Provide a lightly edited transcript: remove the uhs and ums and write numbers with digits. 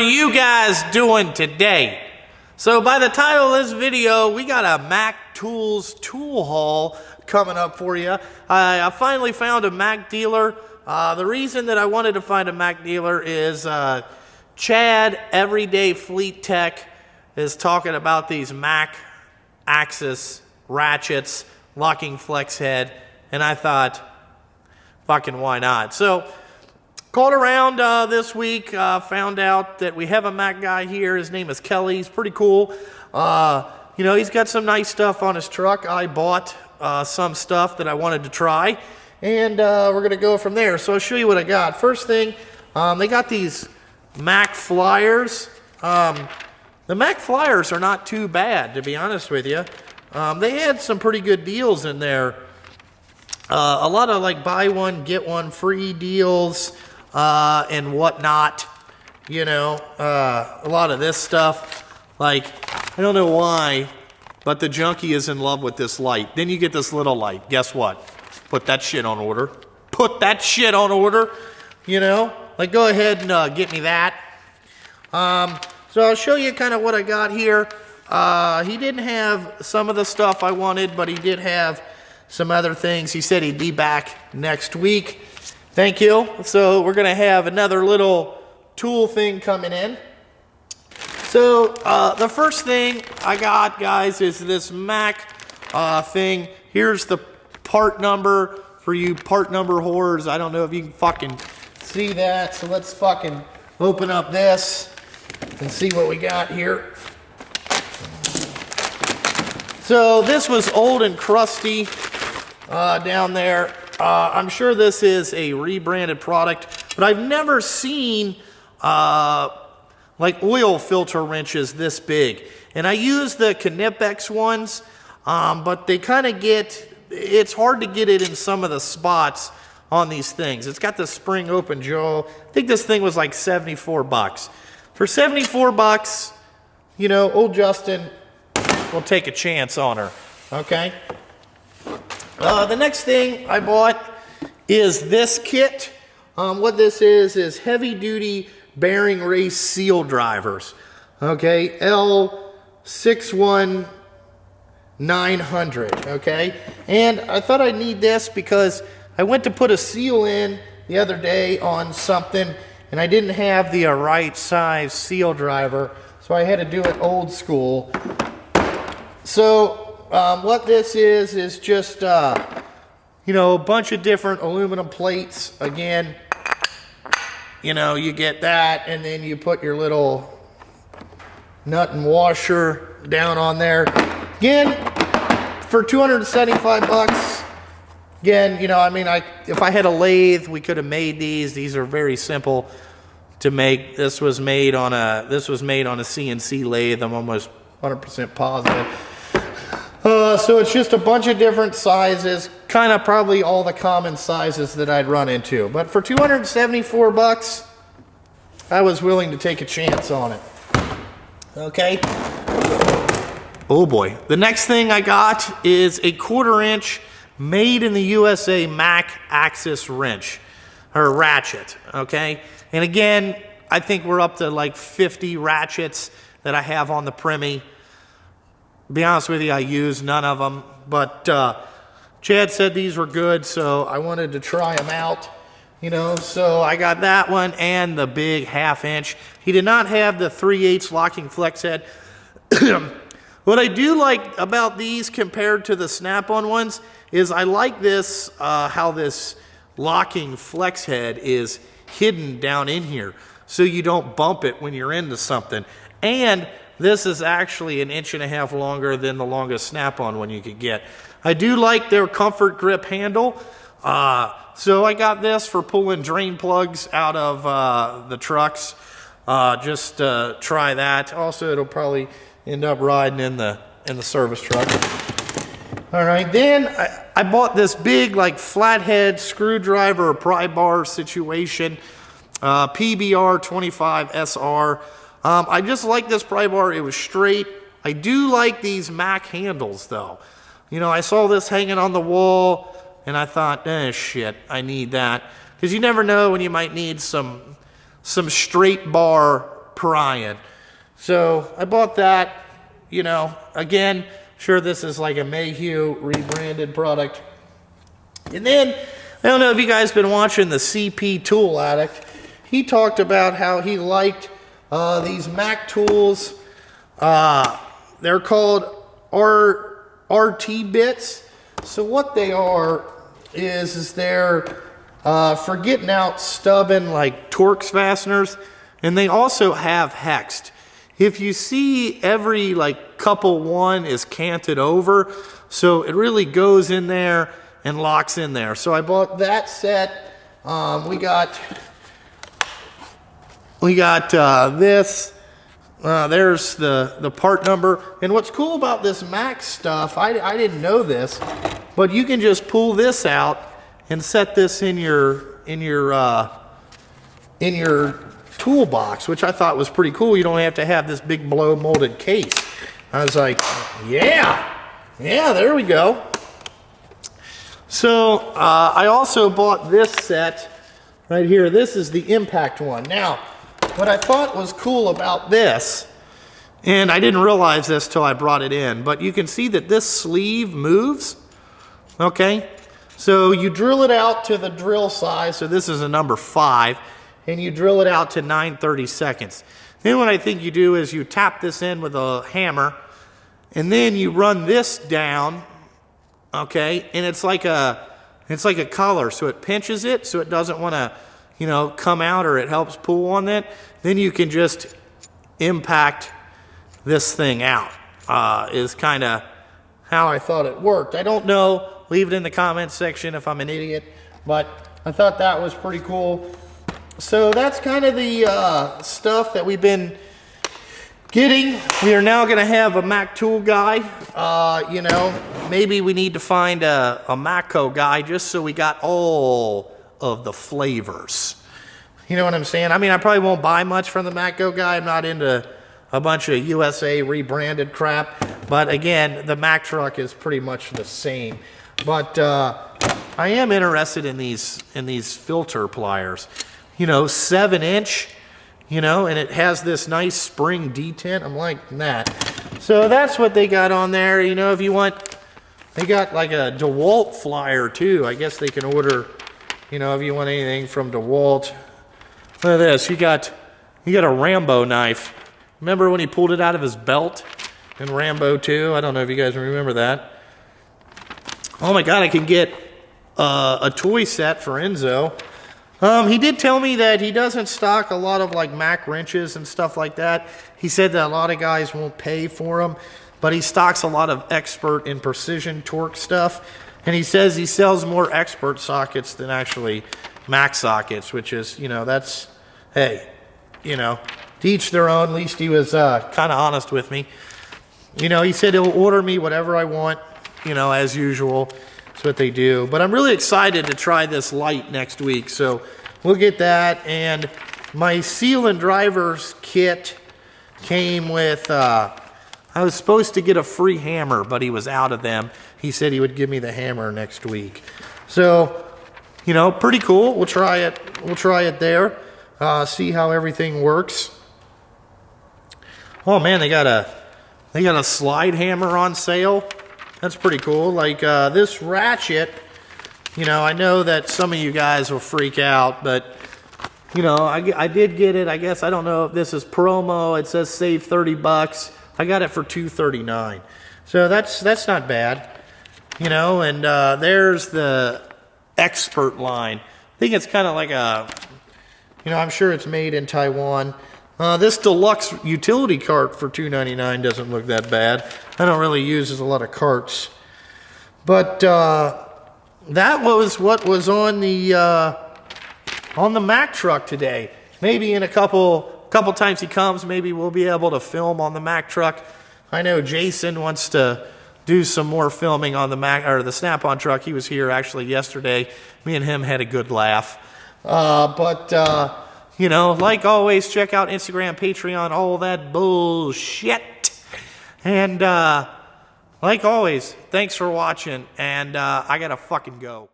you guys doing today? So by the title of this video, we got a MACTOOL's tool haul coming up for you. I finally found a Mac dealer. The reason that I wanted to find a Mac dealer is Chad, Everyday Fleet Tech, is talking about these Mac Axis ratchets, locking flex head, and I thought, fucking why not? So called around this week, found out that we have a Mac guy here. His name is Kelly. He's pretty cool. You know, he's got some nice stuff on his truck. I bought some stuff that I wanted to try, and we're going to go from there. So I'll show you what I got. First thing, they got these Mac Flyers. The Mac Flyers are not too bad, to be honest with you. They had some pretty good deals in there. A lot of like buy one, get one free deals. And whatnot, you know, a lot of this stuff, like, I don't know why, but the junkie is in love with this light. Then you get this little light. Guess what? Put that shit on order. Put that shit on order, you know, like, go ahead and get me that. So I'll show you kind of what I got here. He didn't have some of the stuff I wanted, but he did have some other things. He said he'd be back next week. Thank you. So we're going to have another little tool thing coming in. So the first thing I got, guys, is this Mac thing. Here's the part number for you part number whores. I don't know if you can fucking see that. So let's fucking open up this and see what we got here. So this was old and crusty down there. I'm sure this is a rebranded product, but I've never seen like oil filter wrenches this big. And I use the Knipex ones, but they kind of it's hard to get it in some of the spots on these things. It's got the spring open jaw. I think this thing was like 74 bucks. For 74 bucks, you know, old Justin will take a chance on her, okay? The next thing I bought is this kit. What this is heavy duty bearing race seal drivers. Okay, L61900. Okay, and I thought I'd need this because I went to put a seal in the other day on something and I didn't have the right size seal driver, so I had to do it old school. So what this is just, you know, a bunch of different aluminum plates. Again, you know, you get that, and then you put your little nut and washer down on there. Again, for 275 bucks. Again, you know, I mean, if I had a lathe, we could have made these. These are very simple to make. This was made on a CNC lathe. I'm almost 100% positive. So it's just a bunch of different sizes, kind of probably all the common sizes that I'd run into. But for 274 bucks, I was willing to take a chance on it. Okay. Oh boy. The next thing I got is a 1/4 inch made in the USA Mac Axis wrench, or ratchet, okay? And again, I think we're up to like 50 ratchets that I have on the Premi. Be honest with you, I used none of them, but Chad said these were good, so I wanted to try them out, you know, so I got that one and the big 1/2 inch. He did not have the 3/8 locking flex head. What I do like about these compared to the snap-on ones is I like this, how this locking flex head is hidden down in here, so you don't bump it when you're into something. And this is actually 1.5 inches longer than the longest snap-on one you could get. I do like their comfort grip handle. So I got this for pulling drain plugs out of the trucks. Just try that. Also, it'll probably end up riding in the service truck. All right, then I bought this big like flathead screwdriver pry bar situation, PBR 25 SR. I just like this pry bar. It was straight. I do like these Mac handles though. You know, I saw this hanging on the wall and I thought, shit, I need that. Because you never know when you might need some straight bar prying. So I bought that, you know, again, sure this is like a Mayhew rebranded product. And then, I don't know if you guys been watching the CP Tool Addict. He talked about how he liked these MACTOOLs. They're called RT bits. So what they are is they're for getting out stubborn like Torx fasteners, and they also have hexed. If you see every like couple one is canted over, so it really goes in there and locks in there. So I bought that set. We got this. There's the part number. And what's cool about this Mac stuff, I didn't know this, but you can just pull this out and set this in your toolbox, which I thought was pretty cool. You don't have to have this big blow molded case. I was like, yeah, there we go. So I also bought this set right here. This is the impact one. Now, what I thought was cool about this, and I didn't realize this till I brought it in, but you can see that this sleeve moves, okay? So you drill it out to the drill size, so this is a number 5, and you drill it out to 9/32. Then what I think you do is you tap this in with a hammer, and then you run this down, okay? And it's like a collar, so it pinches it so it doesn't want to, you know, come out, or it helps pull on it. Then you can just impact this thing out. Is kind of how I thought it worked. I don't know. Leave it in the comments section if I'm an idiot, but I thought that was pretty cool. So that's kind of the stuff that we've been getting. We are now going to have a MACTOOL guy. You know, maybe we need to find a Matco guy just so we got all of the flavors. You know what I'm saying? I mean, I probably won't buy much from the Matco guy. I'm not into a bunch of USA rebranded crap. But again, the Mac truck is pretty much the same. But I am interested in these filter pliers. You know, 7-inch, you know, and it has this nice spring detent. I'm liking that. So that's what they got on there. You know, if you want, they got like a DeWalt flyer too. I guess they can order, you know, if you want anything from DeWalt. Look at this. You got a Rambo knife. Remember when he pulled it out of his belt in Rambo 2? I don't know if you guys remember that. Oh my God, I can get a toy set for Enzo. He did tell me that he doesn't stock a lot of like Mac wrenches and stuff like that. He said that a lot of guys won't pay for them, but he stocks a lot of expert and precision torque stuff. And he says he sells more expert sockets than actually Mac sockets, which is, you know, that's, hey, you know, to each their own. At least he was kind of honest with me. You know, he said he'll order me whatever I want, you know, as usual. That's what they do. But I'm really excited to try this light next week. So we'll get that. And my seal and drivers kit came with, I was supposed to get a free hammer, but he was out of them. He said he would give me the hammer next week. So, you know, pretty cool. We'll try it. We'll try it there. See how everything works. Oh man, they got a slide hammer on sale. That's pretty cool. Like this ratchet, you know, I know that some of you guys will freak out, but you know, I did get it. I guess I don't know if this is promo. It says save $30. I got it for $239. So that's not bad, you know. And there's the expert line. I think it's kind of like a, you know, I'm sure it's made in Taiwan. This deluxe utility cart for $2.99 doesn't look that bad. I don't really use a lot of carts. But that was what was on the Mac truck today. Maybe in a couple times he comes, maybe we'll be able to film on the Mac truck. I know Jason wants to do some more filming on the Mac or the Snap-on truck. He was here actually yesterday. Me and him had a good laugh. You know, like always, check out Instagram, Patreon, all that bullshit. And like always, thanks for watching, and I gotta fucking go.